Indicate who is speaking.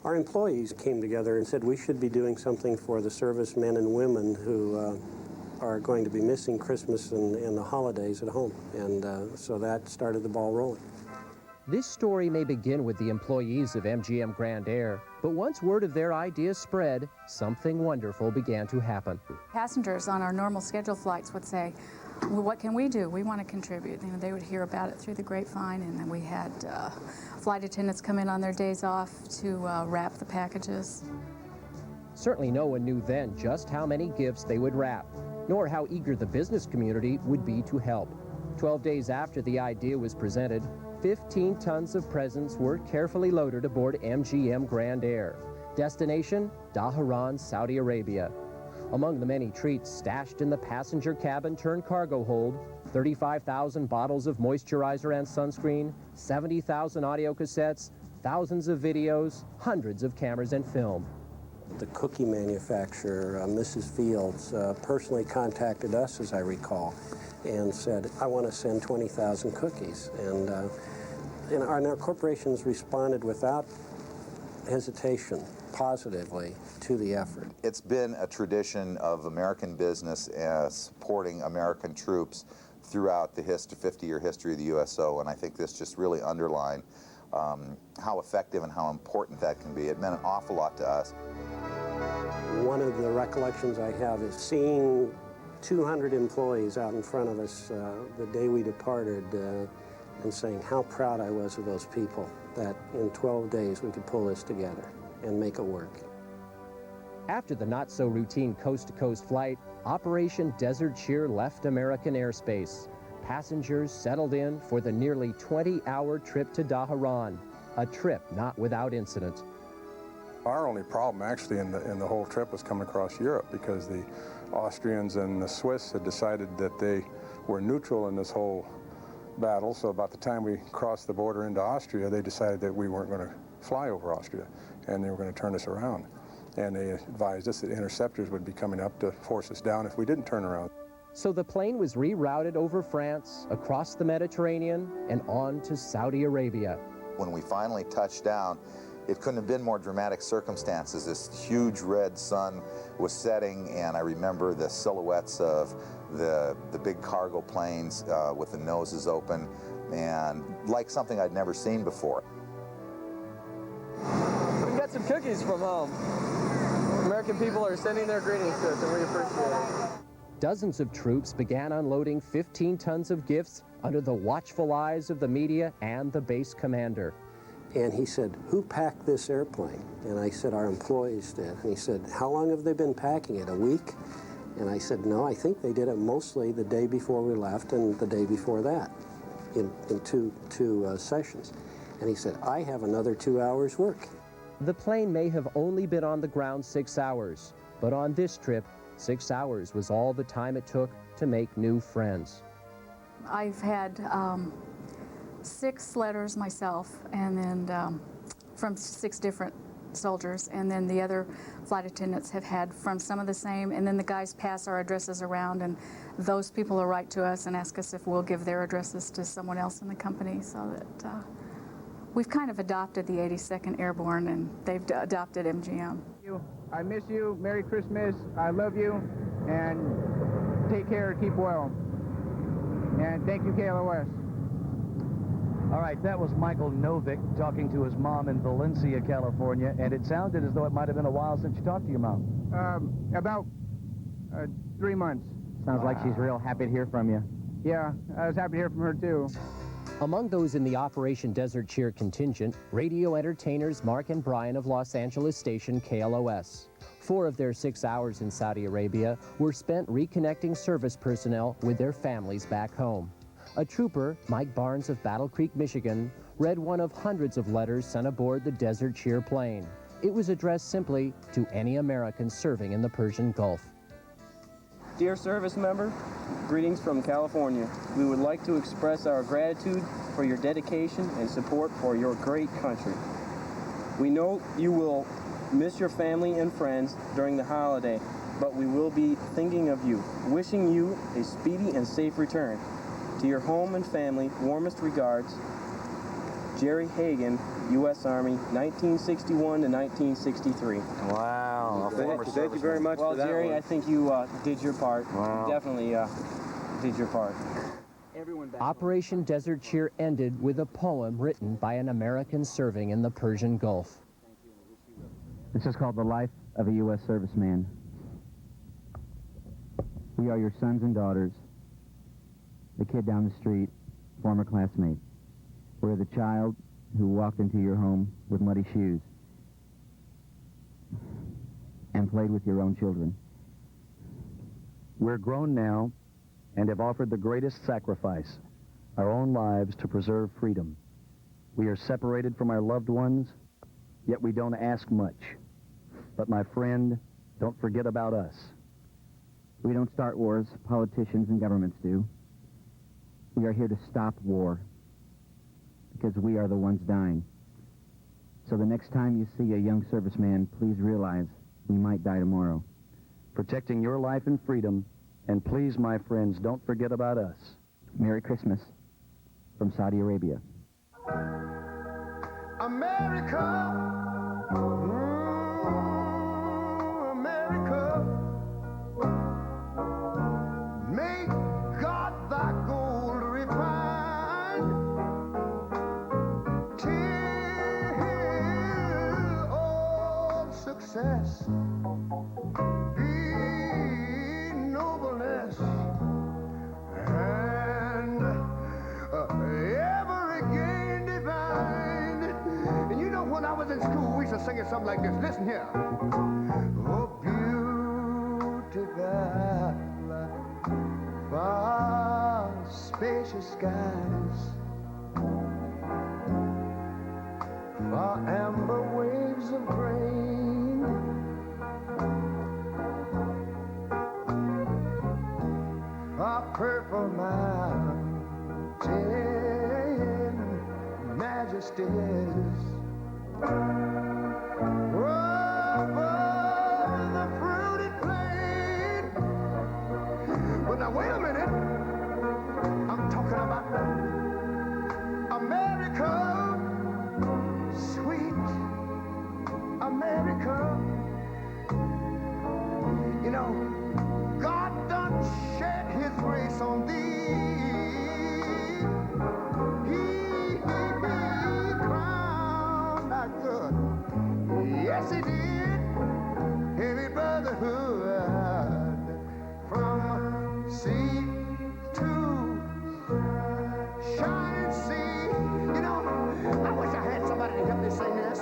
Speaker 1: Our employees came together and said we should be doing something for the servicemen and women who are going to be missing Christmas and the holidays at home. And so that started the ball rolling.
Speaker 2: This story may begin with the employees of MGM Grand Air, but once word of their idea spread, something wonderful began to happen.
Speaker 3: Passengers on our normal scheduled flights would say, well, what can we do? We want to contribute. You know, they would hear about it through the grapevine, and then we had flight attendants come in on their days off to wrap the packages.
Speaker 2: Certainly no one knew then just how many gifts they would wrap, nor how eager the business community would be to help. 12 days after the idea was presented, 15 tons of presents were carefully loaded aboard MGM Grand Air. Destination, Dhahran, Saudi Arabia. Among the many treats stashed in the passenger cabin turned cargo hold, 35,000 bottles of moisturizer and sunscreen, 70,000 audio cassettes, thousands of videos, hundreds of cameras and film.
Speaker 1: The cookie manufacturer, Mrs. Fields, personally contacted us, as I recall, and said, I want to send 20,000 cookies. And our corporations responded without hesitation, positively, to the effort.
Speaker 4: It's been a tradition of American business supporting American troops throughout the 50-year history of the USO, and I think this just really underlined how effective and how important that can be. It meant an awful lot to us.
Speaker 1: One of the recollections I have is seeing 200 employees out in front of us the day we departed and saying how proud I was of those people, that in 12 days we could pull this together and make it work.
Speaker 2: After the not-so-routine coast-to-coast flight, Operation Desert Cheer left American airspace. Passengers settled in for the nearly 20-hour trip to Dhahran, a trip not without incident.
Speaker 5: Our only problem actually in the whole trip was coming across Europe, because the Austrians and the Swiss had decided that they were neutral in this whole battle. So about the time we crossed the border into Austria, they decided that we weren't going to fly over Austria and they were going to turn us around. And they advised us that interceptors would be coming up to force us down if we didn't turn around.
Speaker 2: So the plane was rerouted over France, across the Mediterranean, and on to Saudi Arabia.
Speaker 4: When we finally touched down, it couldn't have been more dramatic circumstances. This huge red sun was setting, and I remember the silhouettes of the big cargo planes with the noses open, and like something I'd never seen before.
Speaker 6: We got some cookies from home. American people are sending their greetings to us, and we appreciate it.
Speaker 2: Dozens of troops began unloading 15 tons of gifts under the watchful eyes of the media and the base commander.
Speaker 1: And he said, who packed this airplane? And I said, our employees did. And he said, how long have they been packing it, a week? And I said, no, I think they did it mostly the day before we left and the day before that, in two sessions. And he said, I have another 2 hours work.
Speaker 2: The plane may have only been on the ground 6 hours, but on this trip, 6 hours was all the time it took to make new friends.
Speaker 3: I've had 6 letters myself, and then from 6 different soldiers, and then the other flight attendants have had from some of the same, and then the guys pass our addresses around, and those people will write to us and ask us if we'll give their addresses to someone else in the company, so that we've kind of adopted the 82nd Airborne, and they've adopted MGM.
Speaker 6: I miss you. Merry Christmas. I love you. And take care. Keep well. And thank you, KLOS.
Speaker 7: All right, that was Michael Novick talking to his mom in Valencia, California, and it sounded as though it might have been a while since you talked to your mom.
Speaker 6: About 3 months.
Speaker 7: Sounds like she's real happy to hear from you.
Speaker 6: Yeah, I was happy to hear from her, too.
Speaker 2: Among those in the Operation Desert Cheer contingent, radio entertainers Mark and Brian of Los Angeles station KLOS. 4 of their 6 hours in Saudi Arabia were spent reconnecting service personnel with their families back home. A trooper, Mike Barnes of Battle Creek, Michigan, read one of hundreds of letters sent aboard the Desert Cheer plane. It was addressed simply to any American serving in the Persian Gulf.
Speaker 8: Dear service member, greetings from California. We would like to express our gratitude for your dedication and support for your great country. We know you will miss your family and friends during the holiday, but we will be thinking of you, wishing you a speedy and safe return. To your home and family, warmest regards, Jerry Hagan, U.S. Army, 1961 to 1963.
Speaker 7: Wow, a former
Speaker 9: Thank you very much
Speaker 8: Well,
Speaker 9: for that
Speaker 8: Jerry,
Speaker 9: one.
Speaker 8: I think you did your part.
Speaker 7: Wow.
Speaker 8: You definitely did your part.
Speaker 2: Operation Desert Cheer ended with a poem written by an American serving in the Persian Gulf.
Speaker 10: This is called The Life of a U.S. Serviceman. We are your sons and daughters, the kid down the street, former classmate. We're the child who walked into your home with muddy shoes and played with your own children.
Speaker 7: We're grown now and have offered the greatest sacrifice, our own lives to preserve freedom. We are separated from our loved ones, yet we don't ask much. But my friend, don't forget about us.
Speaker 10: We don't start wars, politicians and governments do. We are here to stop war because we are the ones dying. So the next time you see a young serviceman, please realize we might die tomorrow.
Speaker 7: Protecting your life and freedom, and please, my friends, don't forget about us.
Speaker 10: Merry Christmas from Saudi Arabia.
Speaker 11: America, America, may God thy gold refine till all success be nobleness and ever again divine. And you know, when I was in school, we used to sing it something like this. Listen here. Oh, beautiful, far spacious skies, far amber waves of grain, far purple mountain majesties, over the fruited plain. But now wait a minute, I'm talking about America, sweet America. You know, God done shed his grace on thee. He crowned thy good. Yes, he did. Heavy brotherhood from sea to shining sea. You know, I wish I had somebody to help me sing this.